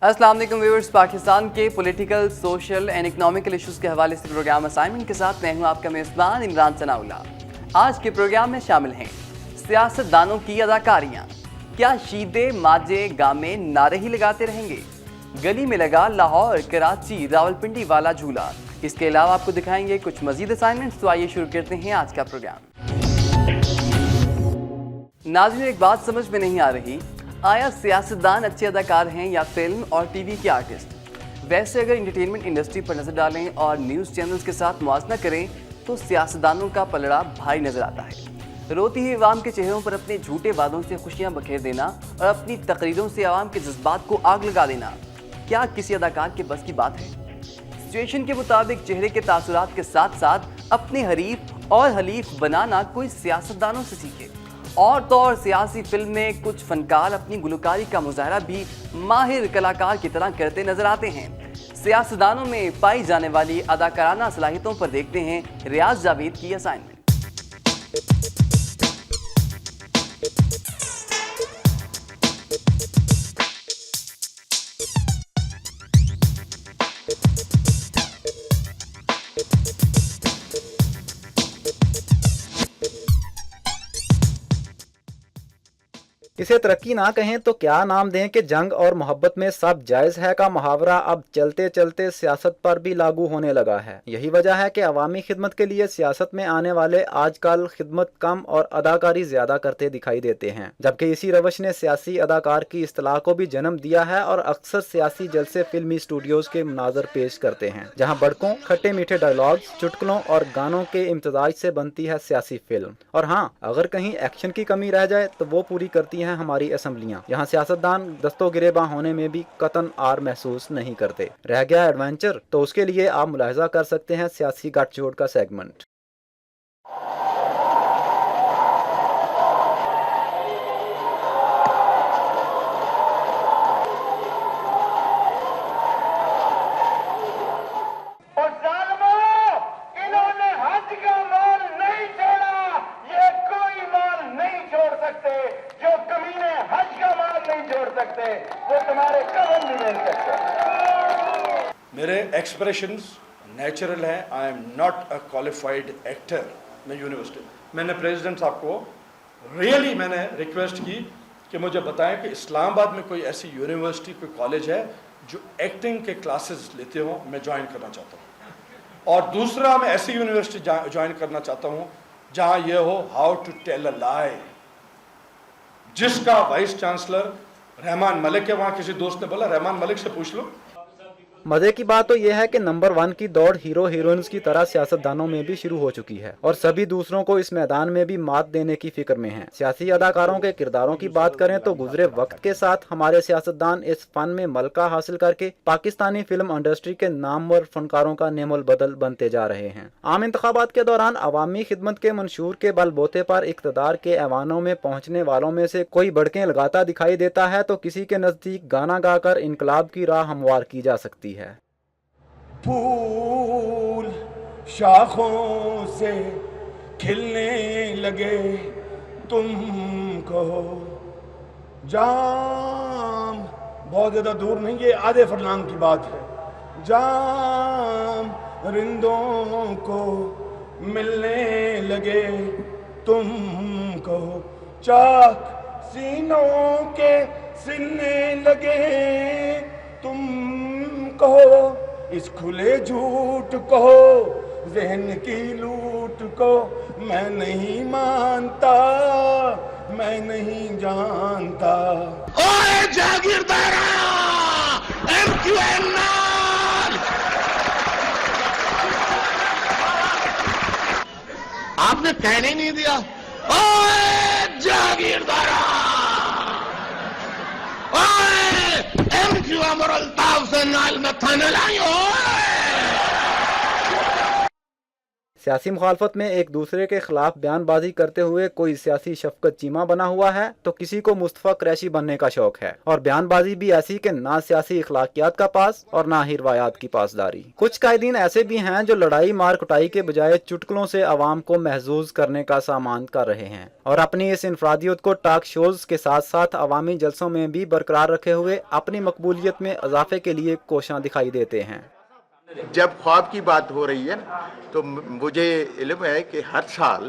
अस्सलाम वालेकुम व्यूअर्स, पाकिस्तान के political, social and economical issues के हवाले से प्रोग्राम असाइनमेंट के साथ मैं हूं आपका मेज़बान इमरान सनाउल्लाह। आज के प्रोग्राम में शामिल हैं सियासतदानों की अदाकारियां। क्या शीदे माजे गामे नारे ही लगाते रहेंगे? गली में लगा लाहौर, कराची, रावलपिंडी वाला झूला। इसके अलावा आपको दिखाएंगे कुछ मजीद असाइनमेंट्स। तो आइए शुरू करते हैं आज का प्रोग्राम। नाज़रीन, एक बात समझ में नहीं आ रही, आया सियासतदान अच्छे अदाकार हैं या फिल्म और टीवी के आर्टिस्ट? वैसे अगर इंटरटेनमेंट इंडस्ट्री पर नज़र डालें और न्यूज़ चैनल्स के साथ मुआवजा करें तो सियासतदानों का पलड़ा भारी नज़र आता है। रोती हुई अवाम के चेहरों पर अपने झूठे वादों से खुशियां बखेर देना और अपनी तकरीरों से अवाम के जज्बात को आग लगा देना, क्या किसी अदाकार के बस की बात है? सिचुएशन के मुताबिक चेहरे के तासुरात के साथ साथ अपने हरीफ और हलीफ बनाना कोई सियासतदानों से सीखे। और तो और सियासी फिल्म में कुछ फनकार अपनी गुलकारी का मुजाहरा भी माहिर कलाकार की तरह करते नजर आते हैं। सियासतदानों में पाई जाने वाली अदाकाराना सलाहियतों पर देखते हैं रियाज जावेद की असाइनमेंट। इसे तरक्की ना कहें तो क्या नाम दें कि जंग और मोहब्बत में सब जायज़ है का मुहावरा अब चलते चलते सियासत पर भी लागू होने लगा है। यही वजह है कि अवामी खिदमत के लिए सियासत में आने वाले आजकल खिदमत कम और अदाकारी ज़्यादा करते दिखाई देते हैं, जबकि इसी रवश ने सियासी अदाकार की इस्तिलाह को भी जन्म दिया है और अक्सर सियासी जलसे फिल्मी स्टूडियोज़ के मुनाजर पेश करते हैं, जहाँ बड़कों, खट्टे मीठे डायलॉग्स, चुटकुलों और गानों के इम्तजाज से बनती है सियासी फिल्म। और हाँ, अगर कहीं एक्शन की कमी रह जाए तो वो पूरी करती है हमारी असेंबलियां। यहाँ सियासतदान दस्तों गिरेबां होने में भी कतन आर महसूस नहीं करते। रह गया एडवेंचर, तो उसके लिए आप मुलाहिजा कर सकते हैं सियासी गठजोड़ का सेगमेंट। मेरे एक्सप्रेशंस नेचुरल हैं। I am not a qualified actor. मैं यूनिवर्सिटी मैंने प्रेसिडेंट साहब को रियली मैंने रिक्वेस्ट की कि मुझे बताएं कि इस्लामाबाद में कोई ऐसी यूनिवर्सिटी, कोई कॉलेज है जो एक्टिंग के क्लासेस लेते हों। मैं ज्वाइन करना चाहता हूँ। और दूसरा, मैं ऐसी यूनिवर्सिटी ज्वाइन करना चाहता हूँ जहाँ ये हो हाउ टू टेल अ लाई, जिसका वाइस चांसलर रहमान मलिक है। वहाँ किसी दोस्त ने बोला रहमान मलिक से पूछ लो। मजे की बात तो यह है कि नंबर 1 की दौड़ हीरो हीरोइंस की तरह सियासतदानों में भी शुरू हो चुकी है और सभी दूसरों को इस मैदान में भी मात देने की फिक्र में हैं। सियासी अदाकारों के किरदारों की बात करें तो गुजरे वक्त के साथ हमारे सियासतदान इस फन में मलका हासिल करके पाकिस्तानी फिल्म इंडस्ट्री के नामवर फनकारों का नेमल बदल बनते जा रहे हैं। आम इंतखाबात के दौरान अवामी खिदमत के मंशूर के बलबोते पर इक़्तिदार के ऐवानों में पहुँचने वालों में से कोई बड़कें लगाता दिखाई देता है तो किसी के नजदीक गाना गाकर इनकलाब की राह हमवार की जा सकती है। फूल शाखों से खिलने लगे, तुम कहो जाम, बहुत ज्यादा दूर नहीं, ये आधे फरलांग की बात है। जाम रिंदों को मिलने लगे, तुम कहो चाक सीनों के सिलने लगे, तुम कहो इस खुले झूठ कहो, ज़हन की लूट को मैं नहीं मानता, मैं नहीं जानता। ओए जागीरदारा, MQN आपने कहने नहीं दिया। ओए जागीरदारा, MQ Amaral Thousand Al Mathanalayo। सियासी मुखालफत में एक दूसरे के खिलाफ बयानबाजी करते हुए कोई सियासी शफकत चीमा बना हुआ है तो किसी को मुस्तफा कुरैशी बनने का शौक है, और बयानबाजी भी ऐसी कि ना सियासी अखलाकियात का पास और ना ही रवायात की पासदारी। कुछ कायदीन ऐसे भी हैं जो लड़ाई मार कुटाई के बजाय चुटकुलों से आवाम को महजूज करने का सामान कर रहे हैं और अपनी इस इनफरादियत को टॉक शोज के साथ साथ अवामी जलसों में भी बरकरार रखे हुए अपनी मकबूलियत में इजाफे के लिए कोशिशां दिखाई देते हैं। जब ख्वाब की बात हो रही है तो मुझे इल्म है कि हर साल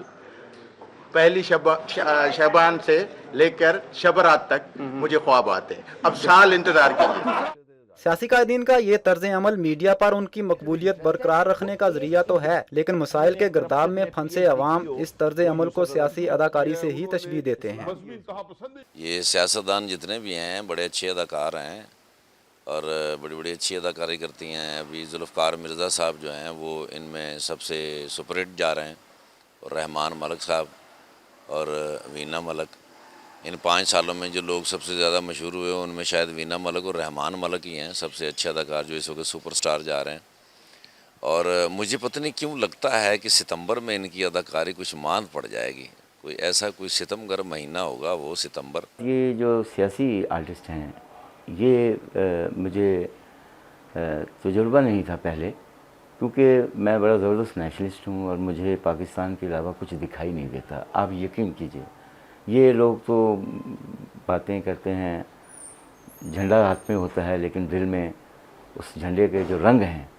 पहली शबान से लेकर शबरात तक मुझे ख्वाब आते हैं। अब साल इंतजार कीजिए। सियासी कायदीन का ये तर्ज अमल मीडिया पर उनकी मकबूलियत बरकरार रखने का जरिया तो है, लेकिन मसाइल के गर्दाब में फंसे अवाम इस तर्ज अमल को सियासी अदाकारी से ही तशबीह देते हैं। ये सियासतदान जितने भी हैं बड़े अच्छे अदाकार हैं और बड़ी बड़ी अच्छी अदाकारी करती हैं। अभी जुल्फ़कार मिर्ज़ा साहब जो हैं वो इनमें सबसे सुपरहिट जा रहे हैं, और रहमान मलिक साहब और वीना मलिक, इन 5 सालों में जो लोग सबसे ज़्यादा मशहूर हुए उनमें शायद वीना मलिक और रहमान मलिक ही हैं सबसे अच्छे अदाकार जो इस वक्त सुपरस्टार जा रहे हैं। और मुझे पता नहीं क्यों लगता है कि सितंबर में इनकी अदाकारी कुछ मांद पड़ जाएगी, कोई ऐसा कोई सितमगर महीना होगा वो सितंबर। ये जो सियासी आर्टिस्ट हैं ये मुझे तजुर्बा नहीं था पहले, क्योंकि मैं बड़ा ज़बरदस्त नेशनलिस्ट हूँ और मुझे पाकिस्तान के अलावा कुछ दिखाई नहीं देता। आप यकीन कीजिए, ये लोग तो बातें करते हैं, झंडा हाथ में होता है लेकिन दिल में उस झंडे के जो रंग हैं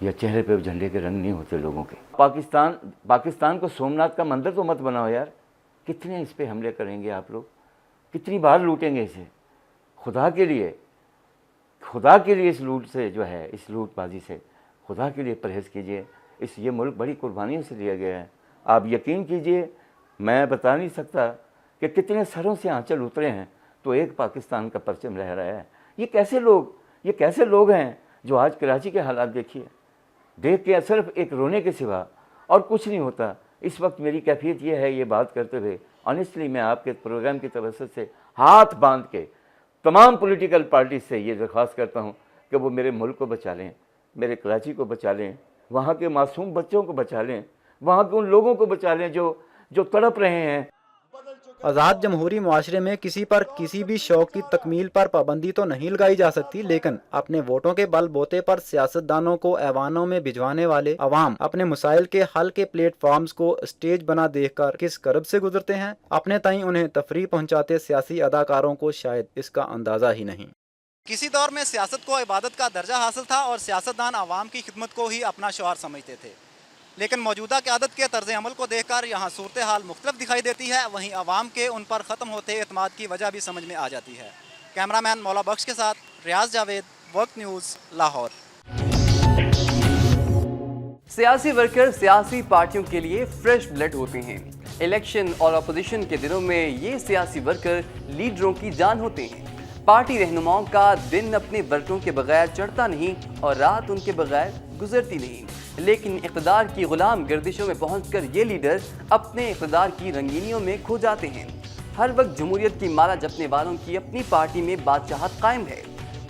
या चेहरे पे झंडे के रंग नहीं होते लोगों के। पाकिस्तान को सोमनाथ का मंदिर तो मत बनाओ यार। कितने इस पे हमले करेंगे आप लोग, कितनी बार लूटेंगे इसे। खुदा के लिए इस लूट से जो है, इस लूटबाजी से खुदा के लिए परहेज़ कीजिए। ये मुल्क बड़ी कुर्बानियों से लिया गया है। आप यकीन कीजिए, मैं बता नहीं सकता कि कितने सरों से आंचल उतरे हैं तो एक पाकिस्तान का परचम लहरा है। ये कैसे लोग हैं जो आज कराची के हालात देखिए, देख के सिर्फ एक रोने के सिवा और कुछ नहीं होता। इस वक्त मेरी कैफियत ये है, ये बात करते हुए ऑनेस्टली मैं आपके प्रोग्राम की तवज्जो से हाथ बांध के तमाम पॉलिटिकल पार्टी से ये दरख्वास्त करता हूँ कि वो मेरे मुल्क को बचा लें, मेरे कराची को बचा लें, वहाँ के मासूम बच्चों को बचा लें, वहाँ के उन लोगों को बचा लें जो तड़प रहे हैं। आज़ाद जमहूरी मुआशरे में किसी पर किसी भी शौक की तकमील पर पाबंदी तो नहीं लगाई जा सकती, लेकिन अपने वोटों के बल बोते पर सियासतदानों को ऐवानों में भिजवाने वाले अवाम अपने मसाइल के हल के प्लेटफॉर्म्स को स्टेज बना देखकर किस करब से गुजरते हैं। अपने ताईं उन्हें तफरीह पहुंचाते सियासी अदाकारों को शायद इसका अंदाज़ा ही नहीं। किसी दौर में सियासत को इबादत का दर्जा हासिल था और सियासतदान आवाम की खिदमत को ही अपना शौहर समझते थे, लेकिन मौजूदा क़यादत के तर्ज अमल को देखकर यहाँ सूरत हाल मुख्तलिफ दिखाई देती है। वहीं आवाम के उन पर ख़त्म होते एतमाद की वजह भी समझ में आ जाती है। कैमरामैन मौला बख्श के साथ रियाज जावेद, वक्त न्यूज़, लाहौर। सियासी वर्कर सियासी पार्टियों के लिए फ्रेश ब्लड होते हैं। इलेक्शन और अपोजिशन के दिनों में ये सियासी वर्कर लीडरों की जान होते हैं। पार्टी रहनुमाओं का दिन अपने वर्करों के बगैर चढ़ता नहीं और रात उनके बगैर गुजरती नहीं, लेकिन इक़्तिदार की गुलाम गर्दिशों में पहुंचकर ये लीडर अपने इक़्तिदार की रंगीनियों में खो जाते हैं। हर वक्त जमहूरियत की माला जपने वालों की अपनी पार्टी में बादशाहत कायम है।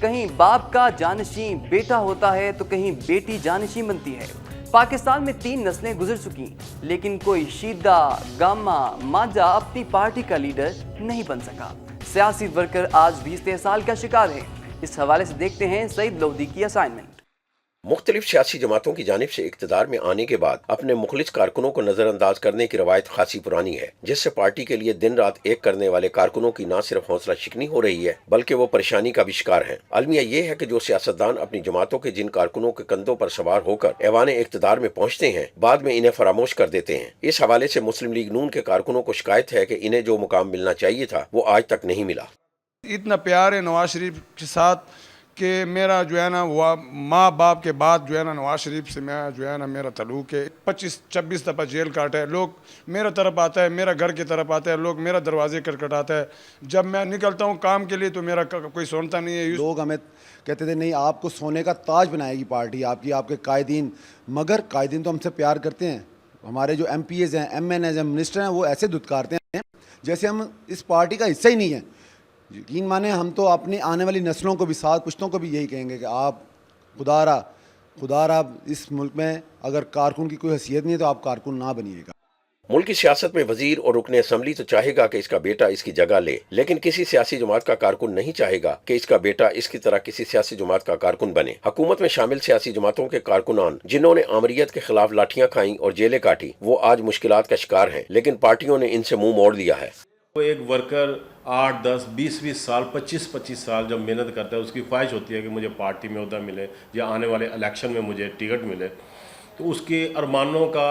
कहीं बाप का जानशीं बेटा होता है तो कहीं बेटी जानशीं बनती है। पाकिस्तान में 3 नस्लें गुजर चुकी, लेकिन कोई शीदा, गामा, माजा अपनी पार्टी का लीडर नहीं बन सका। सियासी वर्कर आज भी इस्तेहसाल का शिकार है। इस हवाले से देखते हैं सईद लोधी की असाइनमेंट। मुख्तलिफ सियासी जमातों की जानिब से इक़्तिदार में आने के बाद अपने मुखलिस कारकुनों को नजरअंदाज करने की रवायत खासी पुरानी है, जिससे पार्टी के लिए दिन रात एक करने वाले कारकुनों की न सिर्फ हौसला शिकनी हो रही है बल्कि वो परेशानी का भी शिकार है। अलमिया ये है कि जो सियासतदान अपनी जमातों के जिन कारकुनों के कंधों पर सवार होकर ऐवान इक़्तिदार में पहुँचते हैं, बाद में इन्हें फरामोश कर देते हैं। इस हवाले से मुस्लिम लीग नून के कारकुनों को शिकायत है कि इन्हें जो मुकाम मिलना चाहिए था वो आज तक नहीं मिला। इतना प्यार है नवाज शरीफ के साथ कि मेरा जो है ना वो माँ बाप के बाद जो है ना नवाज शरीफ से मैं जो है ना मेरा तल्लुक़ है। 25-26 दफ़ा जेल काटा है। लोग मेरा तरफ आता है, मेरा घर की तरफ आता है, लोग मेरा दरवाजे खटखटाता है। जब मैं निकलता हूँ काम के लिए तो मेरा कोई सुनता नहीं है। लोग हमें कहते थे नहीं आपको सोने का ताज बनाएगी पार्टी आपके कायदीन, मगर कायदीन तो हमसे प्यार करते हैं। हमारे जो MPs हैं, MNs हैं, मिनिस्टर हैं, वो ऐसे धुतकारते हैं जैसे हम इस पार्टी का हिस्सा ही नहीं है। यकीन माने हम तो अपनी आने वाली नस्लों को भी, साथ पुश्तों को भी यही कहेंगे कि आप खुदारा खुदा रहा इस मुल्क में अगर कारकुन की कोई हैसियत नहीं है तो आप कारकुन ना बनिएगा। मुल्क की सियासत में वजीर और रुकने असम्बली तो चाहेगा कि इसका बेटा इसकी जगह ले, लेकिन किसी सियासी जमात का कारकुन नहीं चाहेगा कि इसका बेटा इसकी तरह किसी सियासी जमात का कारकुन बने। हुकूमत में शामिल सियासी जमातों के कारकुनान जिन्होंने आमरीयत के खिलाफ लाठियां खाई और जेलें काटी, वो आज मुश्किलात का शिकार हैं, लेकिन पार्टियों ने इनसे मुंह मोड़ लिया है। वो एक वर्कर 8, 10, 20 साल 25 साल जब मेहनत करता है, उसकी ख्वाहिश होती है कि मुझे पार्टी में ओहदा मिले या आने वाले इलेक्शन में मुझे टिकट मिले, तो उसके अरमानों का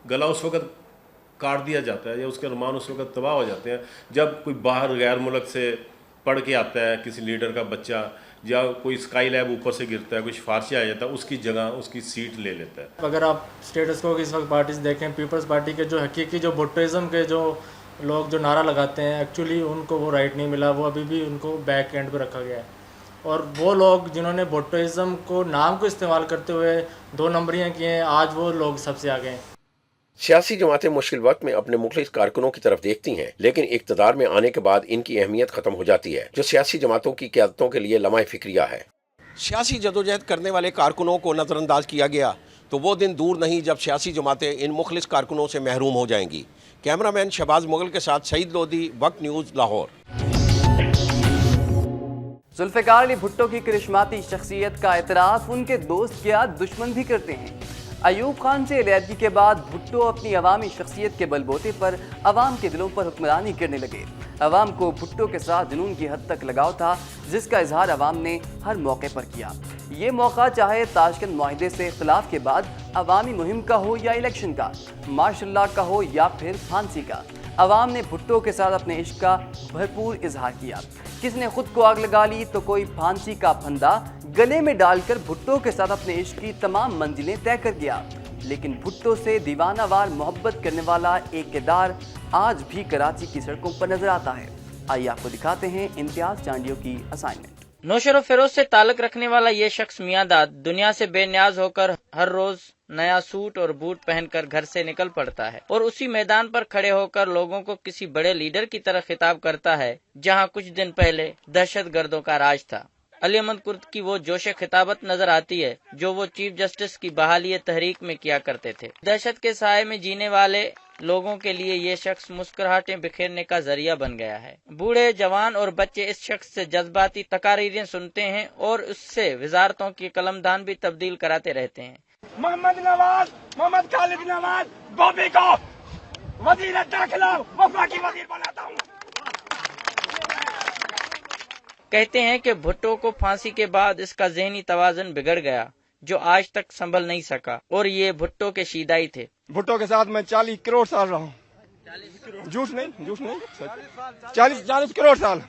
गला उस वक्त काट दिया जाता है या उसके अरमान उस वक्त तबाह हो जाते हैं जब कोई बाहर गैर मुल्क से पढ़ के आता है, किसी लीडर का बच्चा, या कोई स्काई लैब ऊपर से गिरता है, कोई सिफारशी आ जाता है, उसकी जगह उसकी सीट ले लेता है। अगर आप स्टेटस को इस वक्त पार्टीज देखें, पीपल्स पार्टी के जो हकीकी जो भुट्टोइज़्म के जो लोग जो नारा लगाते हैं, एक्चुअली उनको वो राइट नहीं मिला, वो अभी भी उनको बैक एंड पे रखा गया है। और वो लोग जिन्होंने भुट्टोइज़्म को नाम को इस्तेमाल करते हुए 2 नंबरियाँ किए हैं, आज वो लोग सबसे आगे हैं। सियासी जमातें मुश्किल वक्त में अपने मुखलिस कारकुनों की तरफ देखती हैं, लेकिन इक़्तिदार में आने के बाद इनकी अहमियत खत्म हो जाती है, जो सियासी जमातों की क़यादतों के लिए लम्हा फिक्रिया है। सियासी जदोजहद करने वाले कारकुनों को नज़रअंदाज किया गया तो वो दिन दूर नहीं जब सियासी जमातें इन मुखलिस कारकुनों से महरूम हो जाएंगी। कैमरामैन शहबाज मुगल के साथ सईद लोधी, वक्त न्यूज़, लाहौर। जुल्फ़िकार अली भुट्टो की करिश्माती शख्सियत का एतराफ़ उनके दोस्त क्या दुश्मन भी करते हैं। अयूब खान से अलहदगी के बाद भुट्टो अपनी अवामी शख्सियत के बलबूते पर अवाम के दिलों पर हुक्मरानी करने लगे। अवाम को भुट्टो के साथ जुनून की हद तक लगाव था, जिसका इजहार अवाम ने हर मौके पर किया। ये मौका चाहे ताशकंद मुआहदे से इख्तिलाफ के बाद अवामी मुहिम का हो या इलेक्शन का, मार्शल लॉ का हो या फिर फांसी का, अवाम ने भुट्टो के साथ अपने इश्क का भरपूर इजहार किया। किसने खुद को आग लगा ली तो कोई फांसी का फंदा गले में डालकर भुट्टो के साथ अपने इश्क की तमाम मंजिलें तय कर गया। लेकिन भुट्टो से दीवानावार मोहब्बत करने वाला एक किरदार आज भी कराची की सड़कों पर नजर आता है। आइए आपको दिखाते हैं इम्तियाज चांडियों की असाइनमेंट। नौशर फिरोज से ताल्लुक रखने वाला ये शख्स मियां दाद दुनिया से बेनियाज होकर हर रोज नया सूट और बूट पहनकर घर से निकल पड़ता है और उसी मैदान पर खड़े होकर लोगों को किसी बड़े लीडर की तरह खिताब करता है, जहां कुछ दिन पहले दहशत गर्दों का राज था। अली अहमद कुर्द की वो जोश खिताबत नजर आती है जो वो चीफ जस्टिस की बहाली तहरीक में किया करते थे। दहशत के साए में जीने वाले लोगों के लिए ये शख्स मुस्कुराहटें बिखेरने का जरिया बन गया है। बूढ़े, जवान और बच्चे इस शख्स से जज्बाती तकारीरें सुनते हैं और उससे वजारतों की कलमदान भी तब्दील कराते रहते हैं। मोहम्मद नवाज, मोहम्मद खालिद नवाज, बॉबी को वजीर दाखिला वफाकी वजीर बनाता हूँ। कहते हैं कि भुट्टो को फांसी के बाद इसका ज़हनी तवाज़ुन बिगड़ गया, जो आज तक संभल नहीं सका, और ये भुट्टो के शीदाई थे। भुट्टो के साथ मैं 40 करोड़ साल रहा हूँ। झूठ नहीं 40 करोड़ साल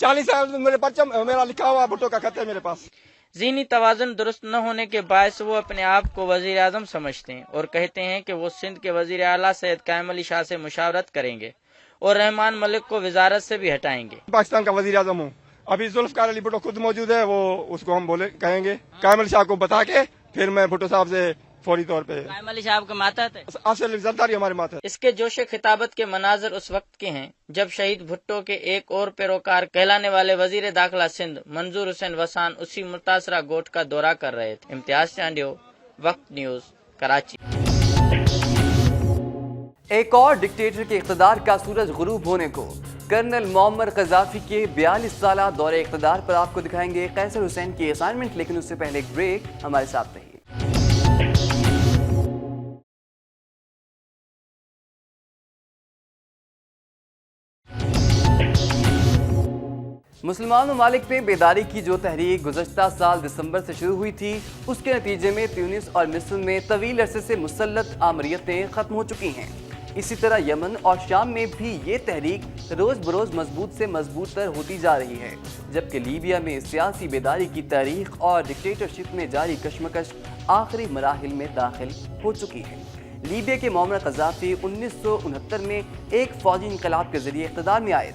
40 साल मेरे परचम मेरा लिखा हुआ भुट्टो का खत है मेरे पास। ज़हनी तवाज़ुन दुरुस्त न होने के बायस वो अपने आप को वज़ीर आज़म समझते हैं और कहते हैं कि वो सिंध के वज़ीर आला सैयद कायम अली शाह से मुशावरत करेंगे और रहमान मलिक को वजारत से भी हटाएंगे। पाकिस्तान का वज़ीर आज़म हूँ। अभी जुल्फ़िकार अली भुट्टो खुद मौजूद है, वो उसको हम कहेंगे कायम अली शाह को बता के फिर मैं भुट्टो साहब से फौरी तौर पे। कायम अली साहब का मातहत है, असल जरदारी हमारे मातहत। इसके जोश खिताबत के मनाजर उस वक्त के हैं जब शहीद भुट्टो के एक और पैरोकार कहलाने वाले वजीर दाखिला सिंध मंजूर हुसैन वसान उसी मुतासरा गोट का दौरा कर रहे थे। इम्तियाज चांडियो, वक्त न्यूज़, कराची। एक और डिक्टेटर के इक़्तिदार का सूरज गुरूब होने को कर्नल मोअम्मर क़ज़ाफ़ी के 42 साला दौरे इक़्तिदार पर आपको दिखाएंगे कैसर हुसैन की असाइनमेंट, लेकिन उससे पहले एक ब्रेक। हमारे साथ रहिए। मुसलमान ममालिक में बेदारी की जो तहरीक गुज़श्ता साल दिसंबर से शुरू हुई थी, उसके नतीजे में ट्यूनिस और मिस्र में तवील अरसे से मुसल्लत आमरीतें ख़त्म हो चुकी हैं। इसी तरह यमन और शाम में भी ये तहरीक रोज़ बरोज़ मजबूत से मजबूत तर होती जा रही है, जबकि लीबिया में सियासी बेदारी की तारीख और डिक्टेटरशिप में जारी कशमकश आखिरी मराहिल में दाखिल हो चुकी है। लीबिया के मोअम्मर क़ज़ाफ़ी 1969 में एक फ़ौजी इनकलाब के ज़रिए इक़्तिदार में आए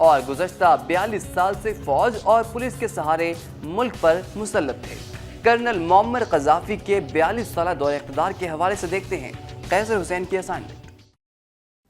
और गुज़श्ता 42 साल से फ़ौज और पुलिस के सहारे मुल्क पर मुसल्लत थे। कर्नल मोअम्मर क़ज़ाफ़ी के 42 साला दौरे इक़्तिदार के हवाले से देखते हैं कैसर हुसैन की असाइनमेंट।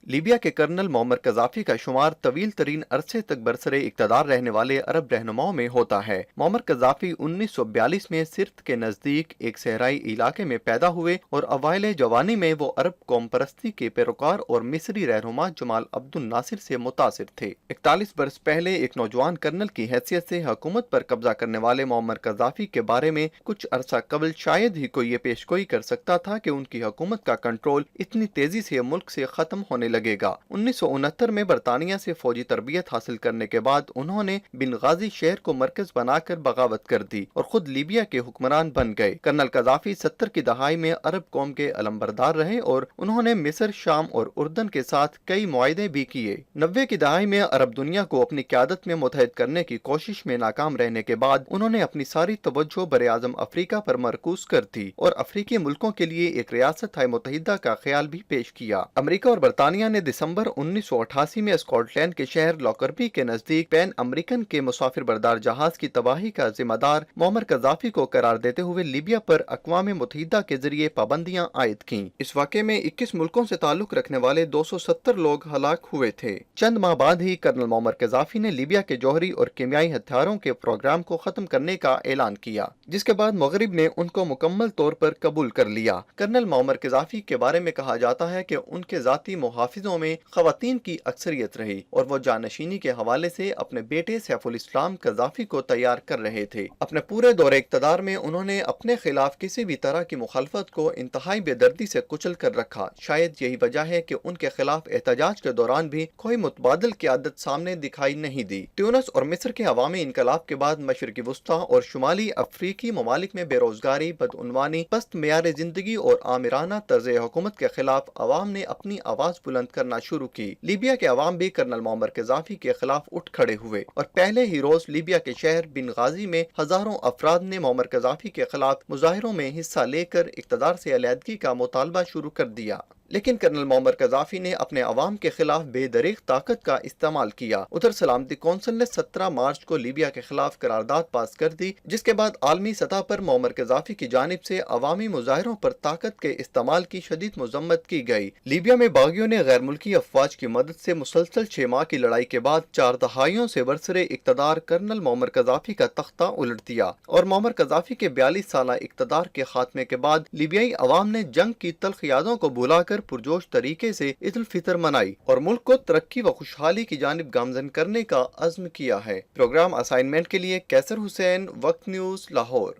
लीबिया के कर्नल मोअम्मर कज़ाफ़ी का शुमार तवील तरीन अरसे तक बरसरे इक़्तिदार रहने वाले अरब रहनुमाओं में होता है। मोअम्मर कज़ाफ़ी 1942 में सिर्त के नज़दीक एक सहराई इलाके में पैदा हुए और अवाइल जवानी में वो अरब कौम परस्ती के पैरोकार और मिस्री रहनुमा जमाल अब्दुल नासिर से मुतासिर थे। 41 बरस पहले एक नौजवान कर्नल की हैसियत से हुकूमत पर कब्जा करने वाले मोअम्मर कज़ाफ़ी के बारे में कुछ अरसा कबल शायद ही कोई ये पेशगोई कर सकता था कि उनकी हुकूमत का कंट्रोल इतनी तेजी से मुल्क से खत्म होने लगेगा। 1969 में बरतानिया से फौजी तरबियत हासिल करने के बाद उन्होंने बिनगाजी शहर को मरकज बनाकर बगावत कर दी और खुद लीबिया के हुक्मरान बन गए। कर्नल कज़ाफ़ी 70 की दहाई में अरब कौम के अलमबरदार रहे और उन्होंने मिस्र, शाम और उर्दन के साथ कई मुआहदे भी किए। 90 की दहाई में अरब दुनिया को अपनी क़यादत में मुतहद करने की कोशिश में नाकाम रहने के बाद उन्होंने अपनी सारी तवज्जो बरे आज़म अफ्रीका पर मरकूज कर दी और अफ्रीकी मुल्कों के लिए एक रियासत हाय मुत्तहिदा का ख्याल भी पेश किया। अमेरिका और बरतानिया ने दिसंबर 1988 में स्कॉटलैंड के शहर लॉकरबी के नजदीक पैन अमेरिकन के मुसाफिर बरदार जहाज की तबाही का जिम्मेदार मोअम्मर कज़ाफ़ी को करार देते हुए लीबिया पर अक़वाम मुत्तहिदा के जरिए पाबंदियां आयद की। इस वाक़े में 21 मुल्कों से ताल्लुक रखने वाले 270 लोग हलाक हुए थे। चंद माह बाद ही कर्नल मोअम्मर कज़ाफ़ी ने लीबिया के जौहरी और कीमियाई हथियारों के प्रोग्राम को खत्म करने का ऐलान किया, जिसके बाद मगरिब ने उनको मुकम्मल तौर पर कबूल कर लिया। कर्नल मोअम्मर कज़ाफ़ी के बारे में कहा जाता है कि उनके ज़ाती मुहाफ़िज़ों में ख़वातीन की अक्सरियत रही और वो जानशीनी के हवाले से अपने बेटे सैफुल इस्लाम कज़ाफ़ी को तैयार कर रहे थे। अपने पूरे दौरे इक़्तिदार में उन्होंने अपने खिलाफ किसी भी तरह की मुखालफत को इंतहाई बेदर्दी से कुचल कर रखा। शायद यही वजह है कि उनके खिलाफ एहतजाज के दौरान भी कोई मुतबादिल क़यादत सामने दिखाई नहीं दी। ट्यूनिस और मिस्र के अवामी इनकलाब के बाद मशरक़ी वुस्ता और शुमाली अफ्रीकी ममालिक में बेरोजगारी, बदउनवानी, पस्त मेयार जिंदगी और आमिराना तर्ज हुकूमत के खिलाफ अवाम ने अपनी आवाज बुलंद करना शुरू की। लीबिया के अवाम भी कर्नल मोअम्मर कज़ाफ़ी के खिलाफ उठ खड़े हुए और पहले ही रोज लीबिया के शहर बिनगाजी में हजारों अफराद ने मोअम्मर कज़ाफ़ी के खिलाफ मुजाहिरों में हिस्सा लेकर इक़्तिदार से अलहदगी का मुतालबा शुरू कर दिया। लेकिन कर्नल मोअम्मर कज़ाफ़ी ने अपने अवाम के खिलाफ बेदरीग ताकत का इस्तेमाल किया। उधर सलामती कौंसिल ने 17 मार्च को लीबिया के खिलाफ करारदाद पास कर दी, जिसके बाद आलमी सतह पर मोअम्मर कज़ाफ़ी की जानिब से अवामी मुजाहिरों पर ताकत के इस्तेमाल की शदीद मजम्मत की गई। लीबिया में बागियों ने गैर मुल्की अफवाज की मदद से मुसलसल 6 माह की लड़ाई के बाद 4 दहाइयों से बरसरे इक़्तिदार कर्नल मोअम्मर कज़ाफ़ी का तख्ता उलट दिया और मोअम्मर कज़ाफ़ी के 42 साला इक़्तिदार के खात्मे के बाद लीबियाई अवाम ने जंग की तल्ख यादों को भुलाकर पुरजोश तरीके से ईद उल फितर मनाई और मुल्क को तरक्की व खुशहाली की जानिब गामजन करने का अज़्म किया है। प्रोग्राम असाइनमेंट के लिए कैसर हुसैन, वक्त न्यूज़, लाहौर।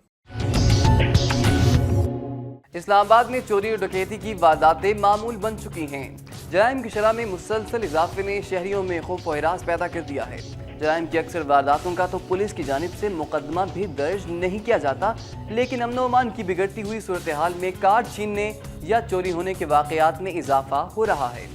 इस्लामाबाद में चोरी और डकैती की वारदातें मामूल बन चुकी हैं। जराइम की शरह में मुसलसल इजाफे ने शहरियों में खौफ व हिरास पैदा कर दिया है। जराइम की अक्सर वारदातों का तो पुलिस की जानिब से मुकदमा भी दर्ज नहीं किया जाता, लेकिन अमन व अमान की बिगड़ती हुई सूरत हाल में कार्ड छीनने या चोरी होने के वाक़यात में इजाफा हो रहा है।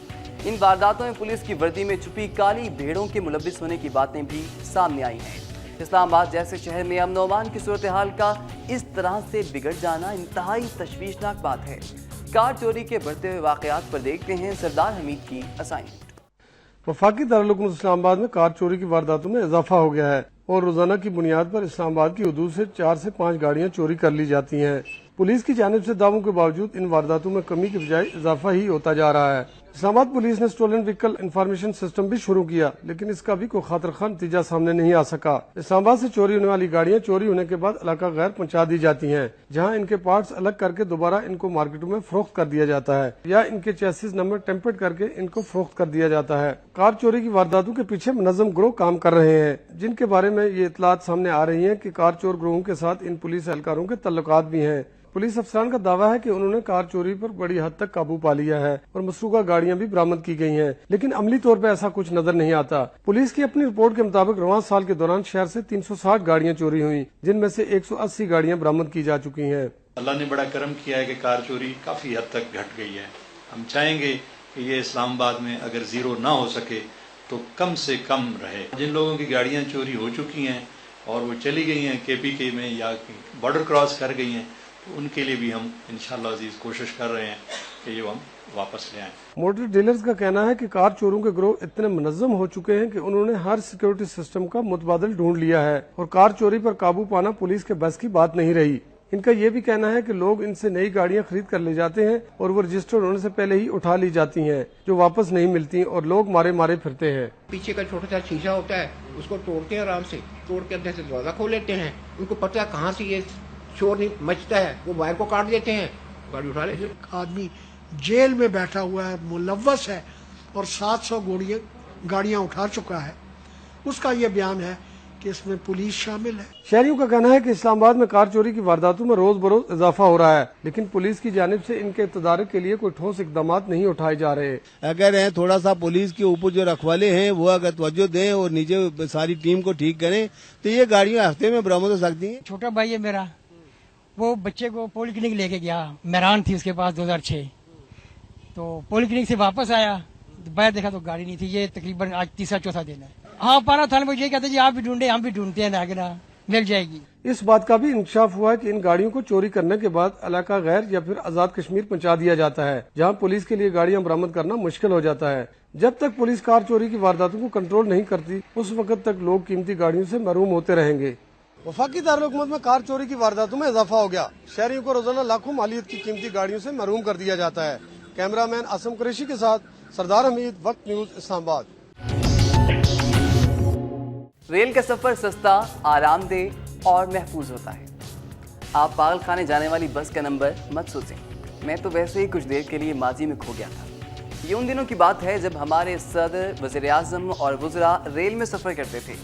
इन वारदातों में पुलिस की वर्दी में छुपी काली भेड़ों के मुलविस होने की बातें भी सामने आई हैं। इस्लामाबाद जैसे शहर में अमन व अमान की सूरत हाल का इस तरह से बिगड़ जाना इंतहाई तशवीशनाक बात है। कार चोरी के बढ़ते हुए वाक़यात पर देखते हैं सरदार हमीद की असाइनमेंट। वफाकी दारुल हुकूमत इस्लामाबाद में कार चोरी की वारदातों में इजाफा हो गया है और रोजाना की बुनियाद पर इस्लामाबाद की हदूद से 4 से 5 गाड़ियां चोरी कर ली जाती हैं। पुलिस की जानिब से दावों के बावजूद इन वारदातों में कमी के बजाय इजाफा ही होता जा रहा है। इस्लामाबाद पुलिस ने स्टोलन व्हीकल इंफॉर्मेशन सिस्टम भी शुरू किया, लेकिन इसका भी कोई खातिर खान नतीजा सामने नहीं आ सका। इस्लामाबाद से चोरी होने वाली गाड़ियां चोरी होने के बाद इलाका गैर पहुंचा दी जाती हैं, जहां इनके पार्ट्स अलग करके दोबारा इनको मार्केटों में फरोख्त कर दिया जाता है या इनके चेसिस नंबर टेम्पर्ड करके इनको फरोख्त कर दिया जाता है। कार चोरी की वारदातों के पीछे मुनज़्ज़म गिरोह काम कर रहे हैं, जिनके बारे में ये इतलात सामने आ रही है कि कार चोर गिरोहों के साथ इन पुलिस एहलकारों के तल्लुकात भी हैं। पुलिस अफसरान का दावा है कि उन्होंने कार चोरी पर बड़ी हद तक काबू पा लिया है और मसरूका गाड़ियां भी बरामद की गई हैं, लेकिन अमली तौर पर ऐसा कुछ नजर नहीं आता। पुलिस की अपनी रिपोर्ट के मुताबिक रवां साल के दौरान शहर से 360 गाड़ियां चोरी हुई, जिनमें से 180 गाड़ियां बरामद की जा चुकी हैं। अल्लाह ने बड़ा करम किया है कि कार चोरी काफी हद तक घट गई है। हम चाहेंगे कि ये इस्लामाबाद में अगर जीरो ना हो सके तो कम से कम रहे। जिन लोगों की गाड़ियां चोरी हो चुकी हैं और वो चली गई हैं KPK में या बॉर्डर क्रॉस कर गई हैं, तो उनके लिए भी हम इंशाअल्लाह अजीज कोशिश कर रहे हैं कि ये हम वापस ले आएं। मोटर डीलर्स का कहना है कि कार चोरों के गिरोह इतने मुनज़्ज़म हो चुके हैं कि उन्होंने हर सिक्योरिटी सिस्टम का मुतबादिल ढूंढ लिया है और कार चोरी पर काबू पाना पुलिस के बस की बात नहीं रही। ان کا یہ بھی کہنا ہے کہ لوگ ان سے نئی گاڑیاں خرید کر لے جاتے ہیں اور وہ رجسٹر ہونے سے پہلے ہی اٹھا لی جاتی ہیں جو واپس نہیں ملتی اور لوگ مارے مارے پھرتے ہیں۔ پیچھے کا چھوٹا سا شیشہ ہوتا ہے اس کو توڑتے ہیں، آرام سے توڑ کے اندر سے دروازہ کھول لیتے ہیں، ان کو پتہ ہے کہاں سے یہ شور نہیں مچتا ہے، وہ وائر کو کاٹ دیتے ہیں، گاڑی اٹھا لیتے ہیں۔ آدمی جیل میں بیٹھا ہوا ہے، ملوث ہے اور 700 گاڑیاں اٹھا چکا ہے، اس کا یہ بیان ہے کہ اس میں پولیس شامل ہے۔ شہریوں کا کہنا ہے کہ اسلام آباد میں کار چوری کی وارداتوں میں روز بروز اضافہ ہو رہا ہے، لیکن پولیس کی جانب سے ان کے تدارک کے لیے کوئی ٹھوس اقدامات نہیں اٹھائے جا رہے۔ اگر تھوڑا سا پولیس کے اوپر جو رکھوالے ہیں وہ اگر توجہ دیں اور نیچے ساری ٹیم کو ٹھیک کریں تو یہ گاڑیاں ہفتے میں برآمد ہو سکتی ہیں۔ چھوٹا بھائی ہے میرا، وہ بچے کو پولی کلینک لے کے گیا، مہران تھی اس کے پاس 2006، تو پولی کلینک سے واپس آیا، باہر دیکھا تو گاڑی نہیں تھی۔ یہ تقریباً آج تیسرا چوتھا دن ہے۔ ہاں پارا تھانے میں یہ کہتے ہیں جی آپ بھی ڈھونڈے، ہم بھی ڈھونڈتے ہیں، آگے نہ مل جائے گی۔ اس بات کا بھی انکشاف ہوا ہے کہ ان گاڑیوں کو چوری کرنے کے بعد علاقہ غیر یا پھر آزاد کشمیر پہنچا دیا جاتا ہے، جہاں پولیس کے لیے گاڑیاں برآمد کرنا مشکل ہو جاتا ہے۔ جب تک پولیس کار چوری کی وارداتوں کو کنٹرول نہیں کرتی اس وقت تک لوگ قیمتی گاڑیوں سے محروم ہوتے رہیں گے۔ وفاقی دارالحکومت میں کار چوری کی وارداتوں میں اضافہ ہو گیا، شہریوں کو روزانہ لاکھوں مالیت کی قیمتی گاڑیوں سے محروم کر دیا جاتا ہے۔ کیمرہ مین عاصم قریشی کے ساتھ سردار حمید، وقت نیوز، اسلام آباد۔ ریل کا سفر سستا، آرام دہ اور محفوظ ہوتا ہے۔ آپ پاگل خانے جانے والی بس کا نمبر مت سوچیں، میں تو ویسے ہی کچھ دیر کے لیے ماضی میں کھو گیا تھا۔ یہ ان دنوں کی بات ہے جب ہمارے صدر، وزیر اعظم اور وزراء ریل میں سفر کرتے تھے۔